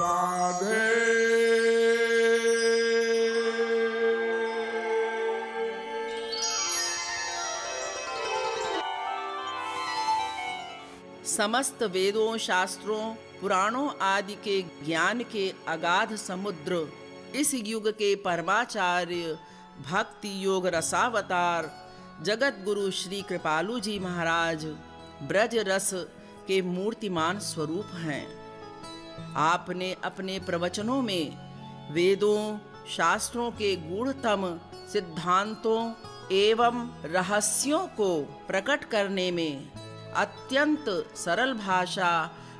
राधे। समस्त वेदों, शास्त्रों, पुराणों आदि के ज्ञान के अगाध समुद्र, इस युग के परमाचार्य, भक्ति योग रसावतार जगत गुरु श्री कृपालु जी महाराज ब्रज रस के मूर्तिमान स्वरूप हैं। आपने अपने प्रवचनों में वेदों, शास्त्रों के गूढ़तम सिद्धांतों एवं रहस्यों को प्रकट करने में अत्यंत सरल भाषा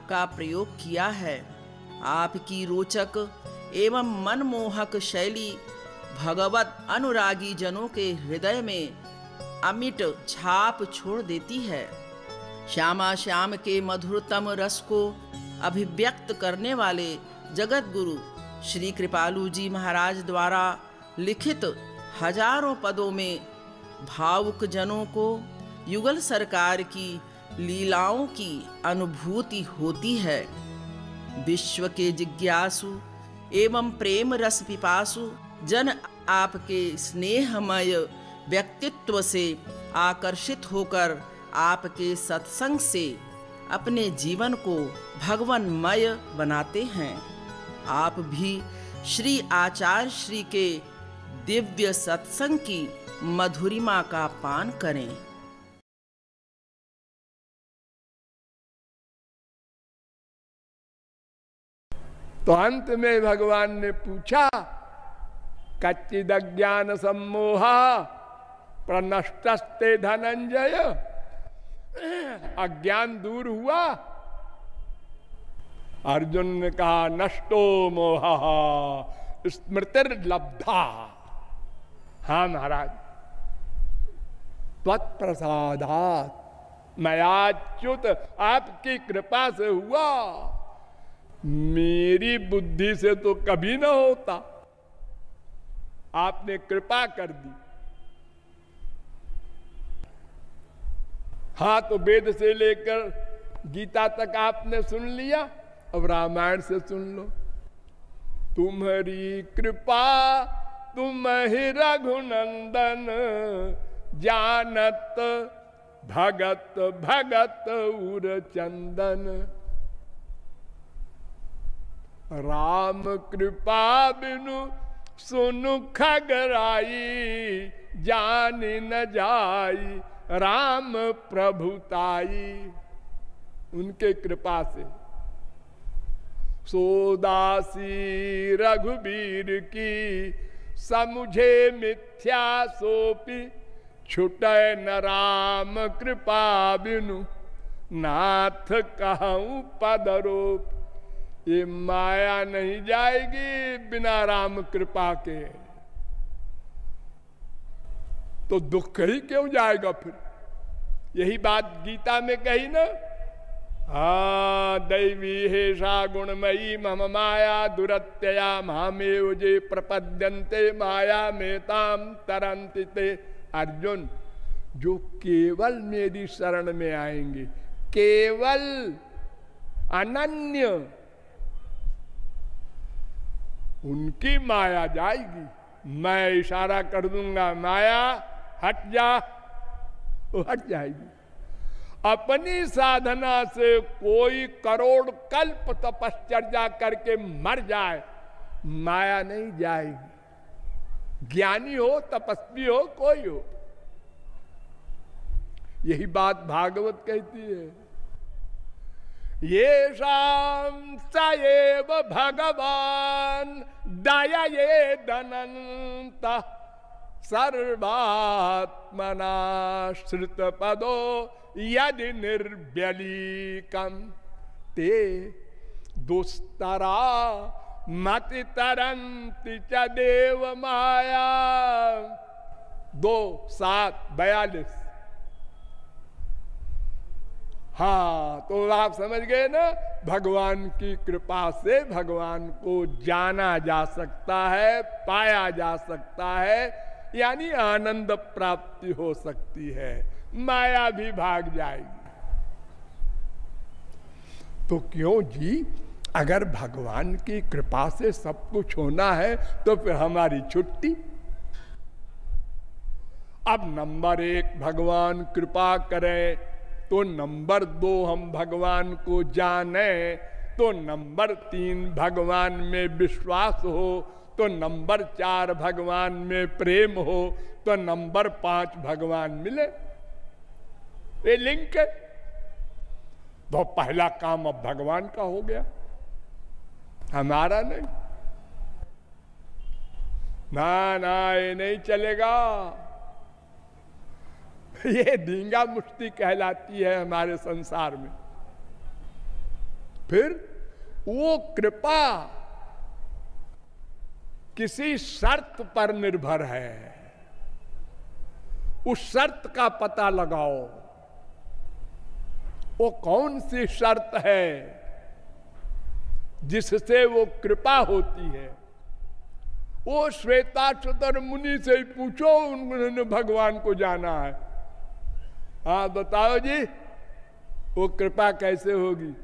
का प्रयोग किया है। आपकी रोचक एवं मनमोहक शैली भगवत अनुरागी जनों के हृदय में अमिट छाप छोड़ देती है। श्यामा श्याम के मधुरतम रस को अभिव्यक्त करने वाले जगत गुरु श्री कृपालु जी महाराज द्वारा लिखित हजारों पदों में भावुक जनों को युगल सरकार की लीलाओं की अनुभूति होती है। विश्व के जिज्ञासु एवं प्रेम रस पिपासु जन आपके स्नेहमय व्यक्तित्व से आकर्षित होकर आपके सत्संग से अपने जीवन को भगवानमय बनाते हैं। आप भी श्री आचार्य श्री के दिव्य सत्संग की मधुरिमा का पान करें। तो अंत में भगवान ने पूछा, कच्चिद ज्ञान सम्मोहा प्रनष्टस्ते धनंजय, अज्ञान दूर हुआ? अर्जुन ने कहा, नष्टो मोहा स्मृतिर्लब्धा। हाँ महाराज, त्वत्प्रसादात् मयाच्युत, आपकी कृपा से हुआ, मेरी बुद्धि से तो कभी ना होता, आपने कृपा कर दी। हाँ, तो वेद से लेकर गीता तक आपने सुन लिया, अब रामायण से सुन लो। तुम्हारी कृपा तुम ही रघुनंदन, जानत भगत भगत उर चंदन। राम कृपा बिनु सुनु खगराई, जान न जाई राम प्रभुताई। उनके कृपा से सोदासी रघुबीर की, समुझे मिथ्या सोपी, छुटे न राम कृपा बिनु, नाथ कहूं पदरोप। ये माया नहीं जाएगी बिना राम कृपा के, तो दुख ही क्यों जाएगा फिर? यही बात गीता में कही ना, हाँ दैवी हेषा गुणमयी मम माया दुरत्यया मामेव जे प्रपद्यन्ते माया में ताम तरन्ति ते। अर्जुन, जो केवल मेरी शरण में आएंगे, केवल अनन्य, उनकी माया जाएगी। मैं इशारा कर दूंगा, माया हट जा, वो हट जाएगी। अपनी साधना से कोई करोड़ कल्प तपश्चर्या करके मर जाए, माया नहीं जाएगी। ज्ञानी हो, तपस्वी हो, कोई हो, यही बात भागवत कहती है। येषां स एव भगवान दयये दनन्तः, सर्वात्मना श्रुत पदो यदि निर्व्यलीकम, ते दुस्तरा मति तरन्ति च देव माया। 2:7-42। हाँ, तो आप समझ गए ना, भगवान की कृपा से भगवान को जाना जा सकता है, पाया जा सकता है, यानी आनंद प्राप्ति हो सकती है, माया भी भाग जाएगी। तो क्यों जी, अगर भगवान की कृपा से सब कुछ होना है तो फिर हमारी छुट्टी। अब नंबर 1 भगवान कृपा करें, तो नंबर 2 हम भगवान को जाने, तो नंबर 3 भगवान में विश्वास हो, तो नंबर 4 भगवान में प्रेम हो, तो नंबर 5 भगवान मिले। ये लिंक है। तो पहला काम अब भगवान का हो गया, हमारा नहीं। ना ये नहीं चलेगा। ये धींगा मुश्ती कहलाती है हमारे संसार में। फिर वो कृपा किसी शर्त पर निर्भर है। उस शर्त का पता लगाओ। वो कौन सी शर्त है जिससे वो कृपा होती है? वो श्वेताश्वतर मुनि से ही पूछो, उन्होंने भगवान को जाना है। हाँ बताओ जी, वो कृपा कैसे होगी?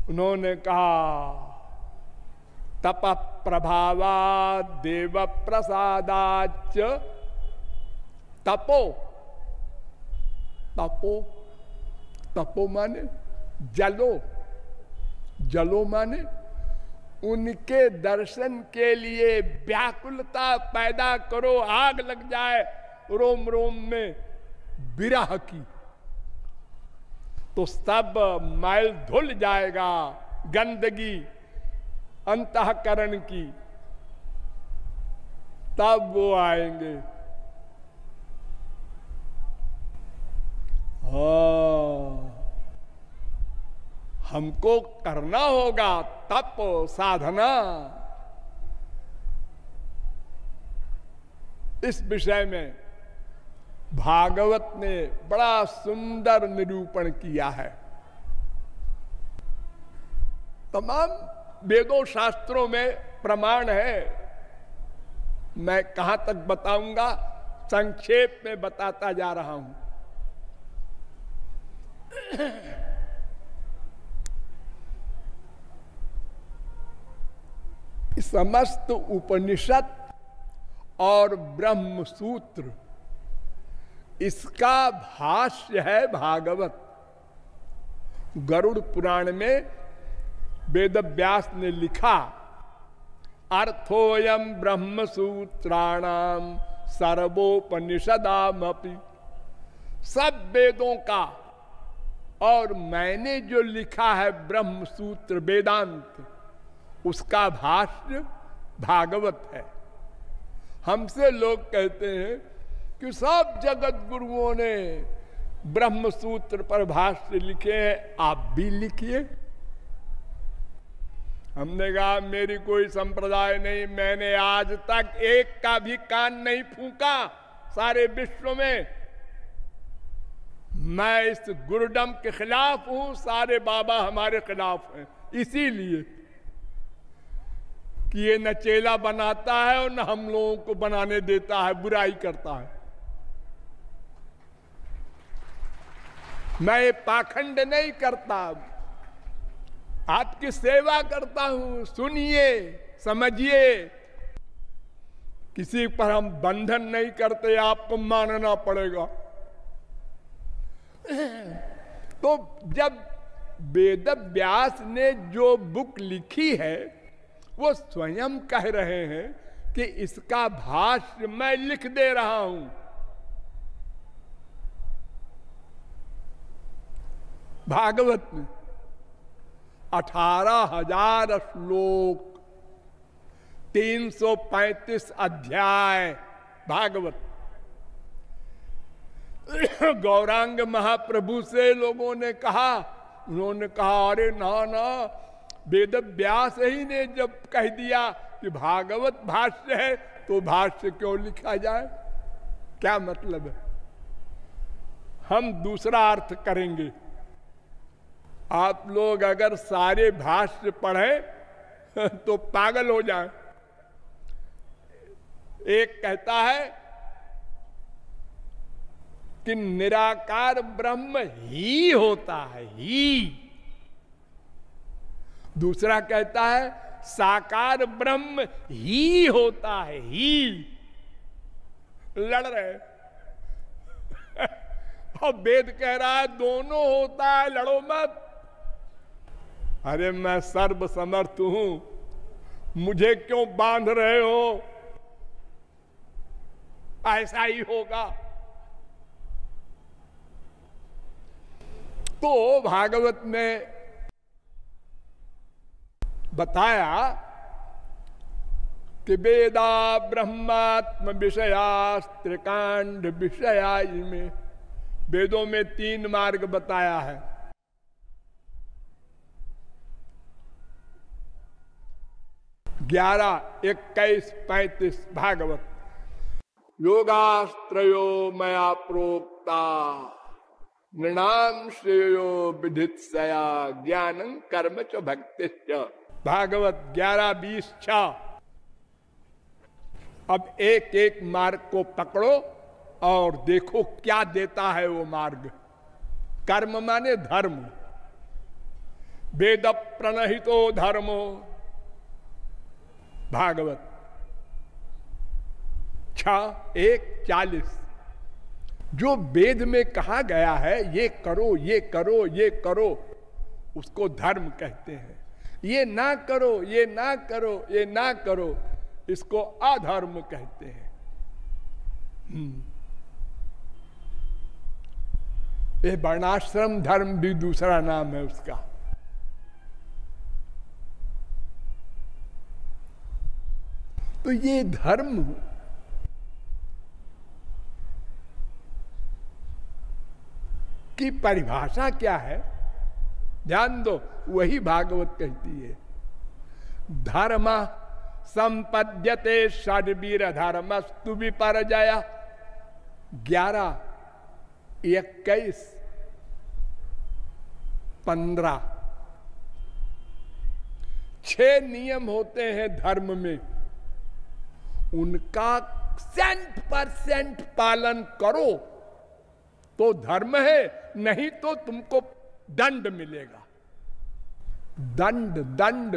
उन्होंने कहा तप प्रभावा देव प्रसादाच तपो। तपो तपो माने जलो, जलो माने उनके दर्शन के लिए व्याकुलता पैदा करो, आग लग जाए रोम रोम में विरह की, तो सब मैल धुल जाएगा, गंदगी अंतःकरण की, तब वो आएंगे। हाँ, हमको करना होगा तप साधना। इस विषय में भागवत ने बड़ा सुंदर निरूपण किया है। तमाम वेदों शास्त्रों में प्रमाण है। मैं कहां तक बताऊंगा, संक्षेप में बताता जा रहा हूं। समस्त उपनिषद और ब्रह्म सूत्र, इसका भाष्य है भागवत। गरुड़ पुराण में वेद व्यास ने लिखा, अर्थोयम ब्रह्म सूत्राणाम सर्वोपनिषदामपि। सब वेदों का और मैंने जो लिखा है ब्रह्म सूत्र वेदांत, उसका भाष्य भागवत है। हमसे लोग कहते हैं कि सब जगत गुरुओं ने ब्रह्म सूत्र पर भाष्य लिखे हैं, आप भी लिखिए। हमने कहा मेरी कोई संप्रदाय नहीं, मैंने आज तक एक का भी कान नहीं फूंका सारे विश्व में। मैं इस गुरुडम के खिलाफ हूं, सारे बाबा हमारे खिलाफ हैं, इसीलिए कि ये न चेला बनाता है और न हम लोगों को बनाने देता है, बुराई करता है। मैं पाखंड नहीं करता, आपकी सेवा करता हूं, सुनिए समझिए। किसी पर हम बंधन नहीं करते, आपको मानना पड़ेगा। तो जब वेद व्यास ने जो बुक लिखी है, वो स्वयं कह रहे हैं कि इसका भाष्य मैं लिख दे रहा हूं। भागवत में 18,000 श्लोक, 335 अध्याय भागवत। गौरांग महाप्रभु से लोगों ने कहा, उन्होंने कहा अरे ना ना, वेद व्यास ही ने जब कह दिया कि भागवत भाष्य है, तो भाष्य क्यों लिखा जाए? क्या मतलब है? हम दूसरा अर्थ करेंगे। आप लोग अगर सारे भाष्य पढ़ें तो पागल हो जाए। एक कहता है कि निराकार ब्रह्म ही होता है, ही। दूसरा कहता है साकार ब्रह्म ही होता है, ही। लड़ रहे और वेद कह रहा है दोनों होता है, लड़ो मत। अरे मैं सर्व समर्थ हूं, मुझे क्यों बांध रहे हो? ऐसा ही होगा। तो भागवत में बताया कि वेदा ब्रह्मात्म विषया त्रिकांड विषया, में वेदों में 3 मार्ग बताया है। ग्यारह 21 35 भागवत। योगास्त्रयो मया प्रोक्ता नृणाम श्रेयो विधित्सया ज्ञानं कर्म च भक्तिश्च। भागवत 11:20-6। अब एक एक मार्ग को पकड़ो और देखो क्या देता है वो मार्ग। कर्म माने धर्म, वेद प्रणहितो धर्मो। भागवत 6:1-40। जो वेद में कहा गया है ये करो, ये करो, ये करो, उसको धर्म कहते हैं। ये ना करो, ये ना करो, ये ना करो, इसको अधर्म कहते हैं। ये वर्णाश्रम धर्म भी दूसरा नाम है उसका। तो ये धर्म की परिभाषा क्या है, ध्यान दो, वही भागवत कहती है। धर्म संपद्यते षड्वीर धर्मस्तु विपर्जया। 11:21-15। 6 नियम होते हैं धर्म में, उनका 100% पालन करो तो धर्म है, नहीं तो तुमको दंड मिलेगा। दंड, दंड।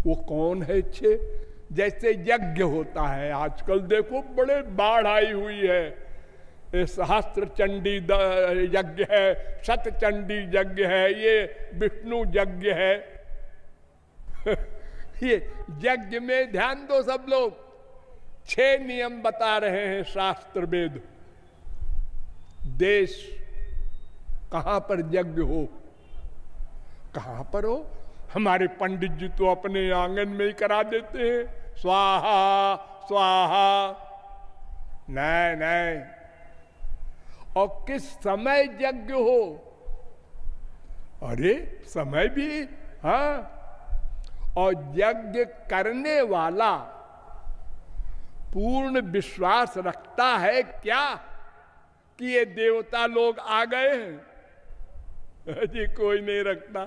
वो कौन है 6? जैसे यज्ञ होता है, आजकल देखो बड़े बाढ़ आई हुई है। ये सहस्त्र चंडी यज्ञ है, शत चंडी यज्ञ है, ये विष्णु यज्ञ है। ये यज्ञ में ध्यान दो सब लोग। 6 नियम बता रहे हैं शास्त्र वेद। देश कहां पर यज्ञ हो, कहां पर हो? हमारे पंडित जी तो अपने आंगन में ही करा देते हैं, स्वाहा स्वाहा। नहीं नहीं। और किस समय यज्ञ हो? अरे समय भी, हाँ। और यज्ञ करने वाला पूर्ण विश्वास रखता है क्या कि ये देवता लोग आ गए हैं? जी कोई नहीं रखता।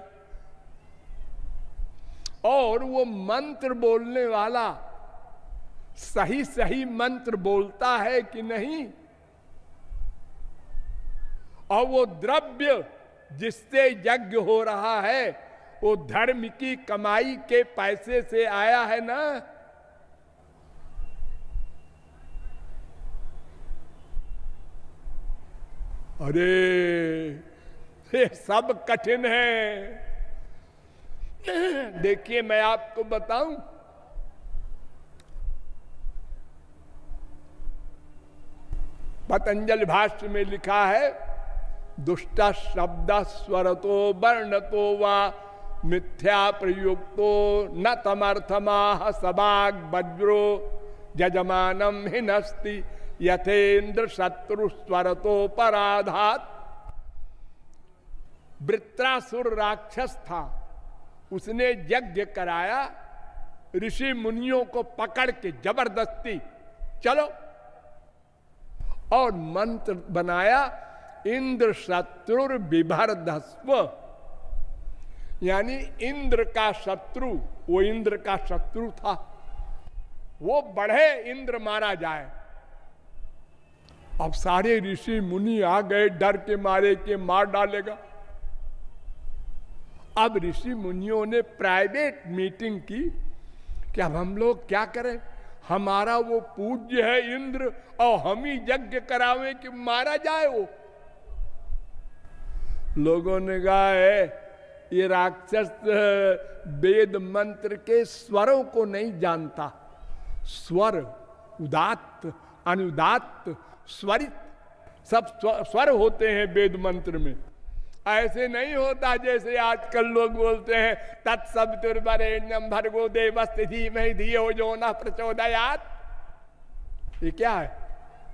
और वो मंत्र बोलने वाला सही सही मंत्र बोलता है कि नहीं? और वो द्रव्य जिससे यज्ञ हो रहा है वो धर्म की कमाई के पैसे से आया है ना? अरे ये सब कठिन है। देखिए मैं आपको बताऊं, पतंजलि भाष्य में लिखा है, दुष्ट शब्द स्वरतो वर्णतो वा मिथ्या प्रयुक्तो न तमर्थमाह सबाग वज्रो यजमानम हिनस्ति यथेन्द्र शत्रु स्वरतो पराधात। वृत्रासुर राक्षस था, उसने यज्ञ कराया, ऋषि मुनियों को पकड़ के जबरदस्ती चलो, और मंत्र बनाया इंद्र शत्रु बिभर्धस्व, यानी इंद्र का शत्रु, वो इंद्र का शत्रु था, वो बढ़े इंद्र मारा जाए। अब सारे ऋषि मुनि आ गए डर के मारे के मार डालेगा। अब ऋषि मुनियों ने प्राइवेट मीटिंग की कि अब हम लोग क्या करें, हमारा वो पूज्य है इंद्र और हम ही यज्ञ करावे कि मारा जाए वो। लोगों ने कहा है ये राक्षस वेद मंत्र के स्वरों को नहीं जानता। स्वर, उदात्त, अनुदात्त, स्वरित, सब स्वर होते हैं वेद मंत्र में। ऐसे नहीं होता जैसे आजकल लोग बोलते हैं तत्सवितुर्वरेण्यं भर्गो देवस्य धीमहि धियो यो नः प्रचोदयात्। ये क्या है?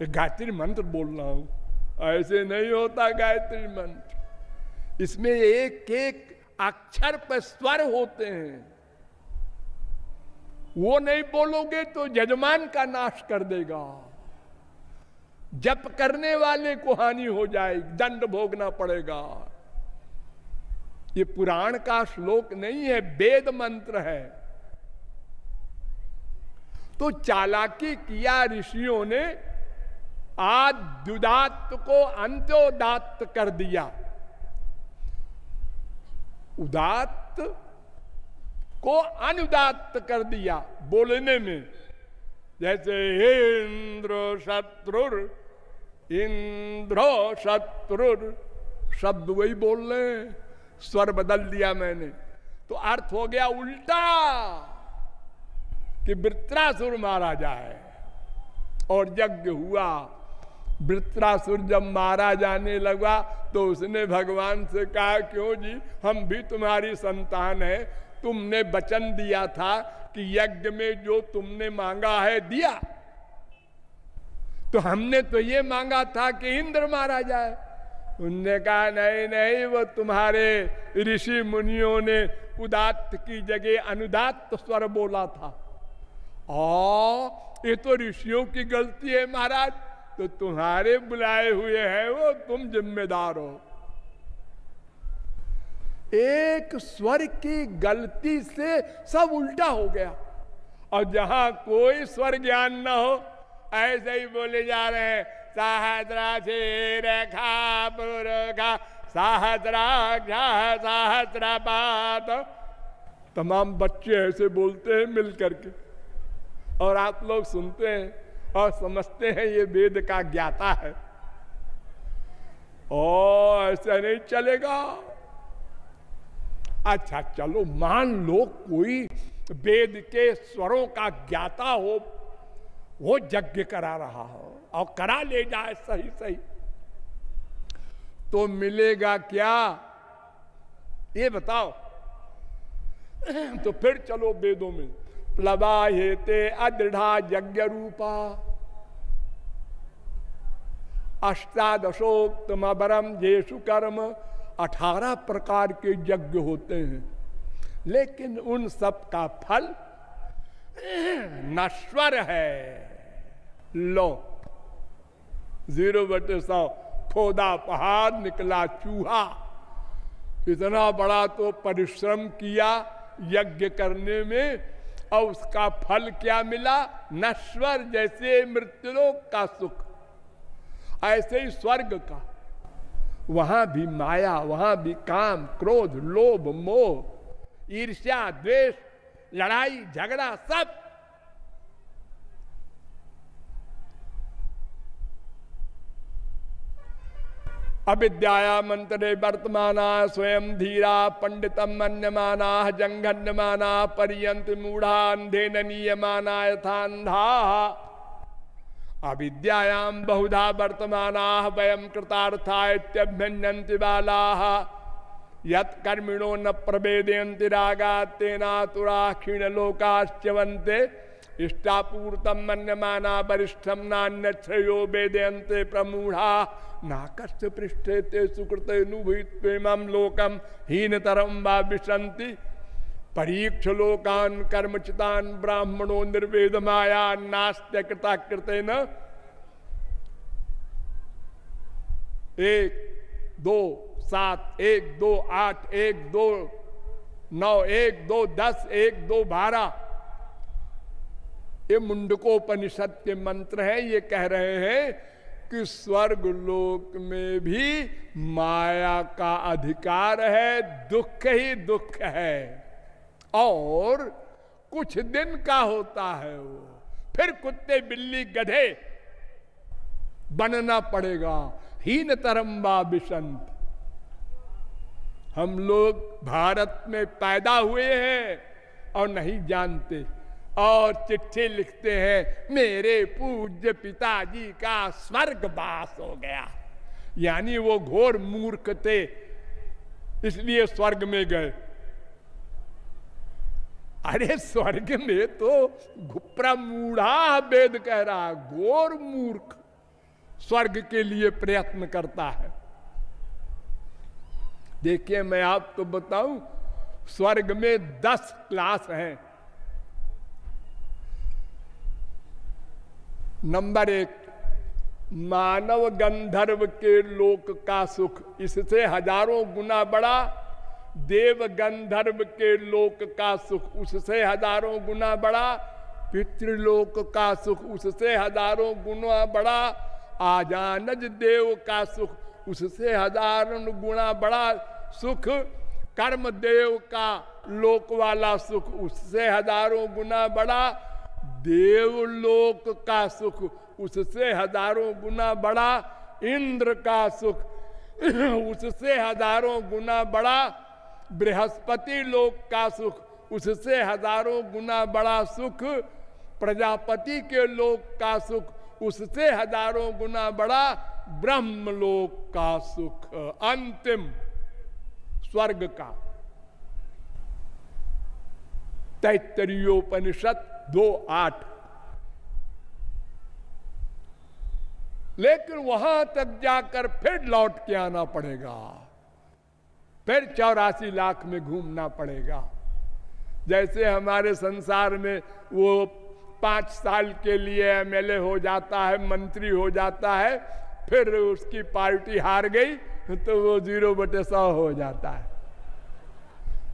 ये गायत्री मंत्र बोल रहा हूं। ऐसे नहीं होता गायत्री मंत्र। इसमें एक एक अक्षर पर स्वर होते हैं। वो नहीं बोलोगे तो यजमान का नाश कर देगा, जप करने वाले को हानि हो जाएगी, दंड भोगना पड़ेगा। ये पुराण का श्लोक नहीं है, वेद मंत्र है। तो चालाकी किया ऋषियों ने, आद्युदात्त को अंत्योदात्त कर दिया। उदात्त को अनुदात्त कर दिया बोलने में। जैसे इंद्र शत्रुर, इंद्रो शत्रुर, शब्द वही बोल रहे हैं, स्वर बदल दिया मैंने, तो अर्थ हो गया उल्टा कि वृत्रासुर मारा जाए। और यज्ञ हुआ। वृत्रासुर जब मारा जाने लगा तो उसने भगवान से कहा, क्यों जी, हम भी तुम्हारी संतान है, तुमने वचन दिया था कि यज्ञ में जो तुमने मांगा है दिया, तो हमने तो ये मांगा था कि इंद्र मारा जाए। उनने कहा नहीं नहीं, वो तुम्हारे ऋषि मुनियों ने उदात्त की जगह अनुदात्त स्वर बोला था। ये तो ऋषियों की गलती है महाराज, तो तुम्हारे बुलाए हुए हैं वो, तुम जिम्मेदार हो। एक स्वर की गलती से सब उल्टा हो गया। और जहां कोई स्वर ज्ञान न हो, ऐसे ही बोले जा रहे हैं, सहस्राक्षी रेखा पुरखा सहस्राक्ष सहस्रपाद। तमाम बच्चे ऐसे बोलते हैं मिल करके, और आप लोग सुनते हैं और समझते हैं ये वेद का ज्ञाता है। ऐसा नहीं चलेगा। अच्छा चलो, मान लो कोई वेद के स्वरों का ज्ञाता हो, वो यज्ञ करा रहा हो और करा ले जाए सही सही, तो मिलेगा क्या ये बताओ। तो फिर चलो वेदों में, प्लवाहेते अदृढ़ा यज्ञ रूपा अष्टादशोक्तमबरम जेषु कर्म। 18 प्रकार के यज्ञ होते हैं, लेकिन उन सब का फल नश्वर है। लो 0/100 खोदा पहाड़ निकला चूहा। इतना बड़ा तो परिश्रम किया यज्ञ करने में, और उसका फल क्या मिला? नश्वर। जैसे मृत्युलोक का सुख, ऐसे ही स्वर्ग का। वहां भी माया, वहां भी काम, क्रोध, लोभ, मोह, ईर्ष्या, द्वेष, लड़ाई झगड़ा, सब। अविद्याया मंत्रे वर्तमाना स्वयं धीरा पंडितम मन्यमाना जंघन्यमाना पर्यंत मूढ़ा अंधेन नीयमाना यथांधा। अविद्यायाम बहुधा वर्तमाना वयम कृतार्था इत्यभ्यन्यन्ति बालाः यत् कर्मिणो न प्रवेदयन्ति रागात् तेनातुरा क्षीणलोकाश्च्यवन्ते इष्टापूर्तम मन्यमाना वरिष्ठम नान्यश्रेयो वेदयन्ते प्रमूढ़ा नाकस्य पृष्ठे ते सुकृतेनुभूत्वेमं लोकम हीनतरं वा विशन्ति परीक्ष लोकान् कर्मचितान् ब्राह्मणो निर्वेद माया नास्त्य कृता कृतेन। 1 2 7 1 2 8 1 2 9 1 2 10 1 2 12 ये मुंडकोपनिषद के मंत्र हैं। ये कह रहे हैं कि स्वर्ग लोक में भी माया का अधिकार है, दुख ही दुख है, और कुछ दिन का होता है वो, फिर कुत्ते बिल्ली गधे बनना पड़ेगा। हीन तरम्बा बिशंत। हम लोग भारत में पैदा हुए हैं और नहीं जानते, और चिट्ठी लिखते हैं मेरे पूज्य पिताजी का स्वर्गवास हो गया, यानी वो घोर मूर्ख थे इसलिए स्वर्ग में गए। अरे स्वर्ग में तो प्रमूढ़ा वेद कह रहा, घोर मूर्ख स्वर्ग के लिए प्रयत्न करता है। देखिए मैं आपको बताऊं, स्वर्ग में 10 क्लास हैं। नंबर 1, मानव गंधर्व के लोक का सुख, इससे हजारों गुना बड़ा। देव गंधर्व के लोक का सुख, उससे हजारों गुना बड़ा। पितृलोक का सुख, उससे हजारों गुना बड़ा। आजानज देव का सुख, उससे हजारों गुना बड़ा सुख। कर्म देव का लोक वाला सुख, उससे हजारों गुना बड़ा। देवलोक का सुख, उससे हजारों गुना बड़ा। इंद्र का सुख, उससे हजारों गुना बड़ा। बृहस्पति लोक का सुख, उससे हजारों गुना बड़ा सुख। प्रजापति के लोक का सुख, उससे हजारों गुना बड़ा। ब्रह्मलोक का सुख, अंतिम स्वर्ग का। तैत्तरीयोपनिषद 2:8। लेकिन वहां तक जाकर फिर लौट के आना पड़ेगा, फिर 84 लाख में घूमना पड़ेगा। जैसे हमारे संसार में वो 5 साल के लिए एमएलए हो जाता है, मंत्री हो जाता है, फिर उसकी पार्टी हार गई तो वो 0/100 हो जाता है,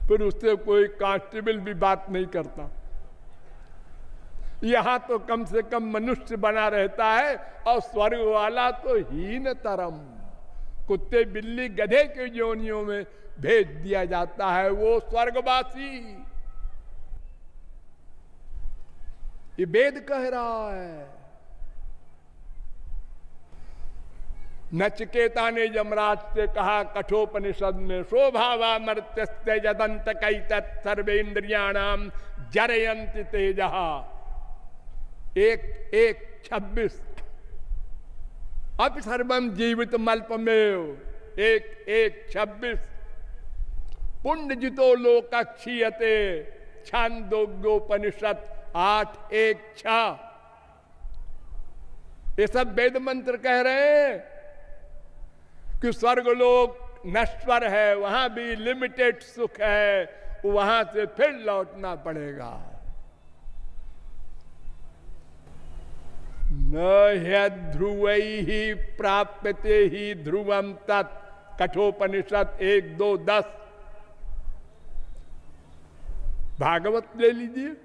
फिर उससे कोई कांस्टेबल भी बात नहीं करता। यहां तो कम से कम मनुष्य बना रहता है, और स्वर्ग वाला तो हीन तरम, कुत्ते बिल्ली गधे के योनियों में भेज दिया जाता है वो स्वर्गवासी। ये वेद कह रहा है। नचिकेता ने यमराज से कहा कठोपनिषद में, शोभावा मर्त्यस्ते यदंत कैतत् सर्वेन्द्रियाणाम जरयन्ति तेजः। 1:26। अब सर्वम जीवित मल्पमेव। 1:26। पुण्यजितो लोक क्षीयते। छांदोग्योपनिषद 8:1-6। ये सब वेद मंत्र कह रहे हैं कि स्वर्गलोक नश्वर है, वहां भी लिमिटेड सुख है, वहां से फिर लौटना पड़ेगा। न ह्यध्रुवैहि प्राप्यते ही ध्रुवम तत्। कठोपनिषद 1:2-10। भागवत ले लीजिए।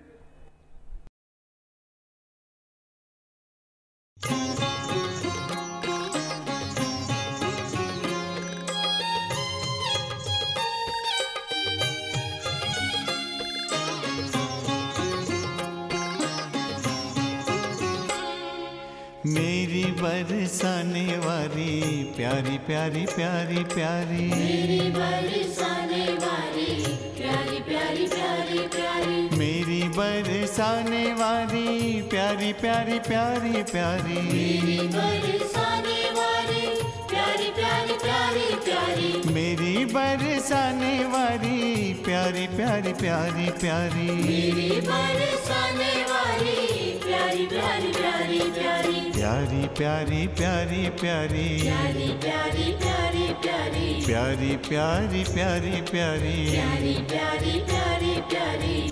मेरी बरसाने वाली प्यारी प्यारी प्यारी प्यारी, मेरी बरसाने वाली प्यारी प्यारी प्यारी प्यारी, मेरी बरसाने वाली प्यारी प्यारी प्यारी प्यारी, मेरी बरसाने वाली प्यारी प्यारी प्यारी प्यारी, मेरी बरसाने वाली प्यारी प्यारी प्यारी प्यारी, मेरी बरसाने वाली प्यारी प्यारी प्यारी प्यारी, प्यारी प्यारी प्यारी प्यारी, प्यारी प्यारी प्यारी प्यारी, प्यारी प्यारी प्यारी प्यारी, प्यारी प्यारी प्यारी प्यारी,